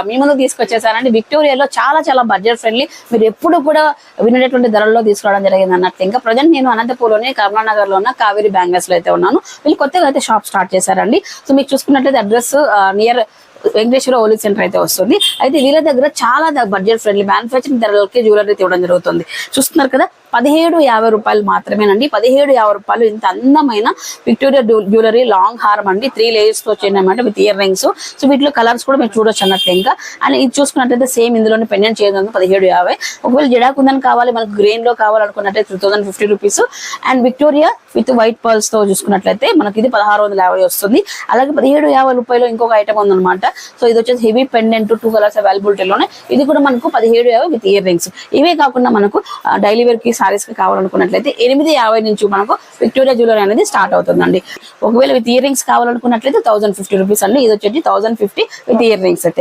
మీ ముందు తీసుకొచ్చేసానండి. విక్టోరియాలో చాలా budget friendly, మీరు ఎప్పుడు కూడా వినేటటువంటి ధరల్లో తీసుకురావడం జరిగింది అన్నట్లు. ఇంకా ప్రజెంట్ నేను అనంతపూర్లోని కమలానగర్ లో ఉన్న కావేరి బ్యాంగల్స్ లో అయితే ఉన్నాను. వీళ్ళు కొత్తగా అయితే షాప్ స్టార్ట్ చేశారండి. సో మీకు చూసుకున్నట్లయితే అడ్రస్ నియర్ వెంకటేశ్వర ఓలీ సెంటర్ అయితే వస్తుంది. అయితే వీళ్ళ దగ్గర చాలా బడ్జెట్ ఫ్రెండ్లీ మ్యానుఫ్యాక్చరింగ్ ధరలకి జ్యువెలరీ ఇవ్వడం జరుగుతుంది. చూస్తున్నారు కదా, 1750 రూపాయలు మాత్రమేనండి. 1750 రూపాయలు ఇంత అందమైన విక్టోరియా జ్యువెలరీ లాంగ్ హారం అండి, 3 layers తో వచ్చేయనమాట విత్ ఇయర్ రింగ్స్. సో వీటిలో కలర్స్ కూడా మీరు చూడొచ్చు అన్నట్లు. ఇంకా అండ్ ఇది చూసుకున్నట్లయితే సేమ్ ఇందులోనే పెండెంట్ చేయడం 1750. ఒకవేళ జడాకుందని కావాలి, మనకు గ్రెయిన్ లో కావాలనుకున్నట్లయితే 3050 rupees. And Victoria with white pearls తో చూసుకున్నట్లయితే మనకి ఇది 1650 వస్తుంది. అలాగే 1750 రూపాయలు ఇంకొక ఐటమ్ ఉందన్నమాట. సో ఇది వచ్చేసి హెవీ పెండెంట్, 2 కలర్స్ అవైలబిలిటీలోనే. ఇది కూడా మనకు 1750 విత్ ఇయర్ రింగ్స్. ఇవే కాకుండా మనకు డైలీ వేర్ కి సారీస్ కి కావాలనుకున్నట్లయితే 850 నుంచి మనకు విక్టోరియా జ్యువెలరీ అనేది స్టార్ట్ అవుతుందండి. ఒకవేళ విత్ ఇయర్ రింగ్స్ కావాలనుకున్నట్లయితే 1050 రూపీస్ అండి. ఇది వచ్చేసి 1050 విత్ ఇయర్ రింగ్స్ అయితే.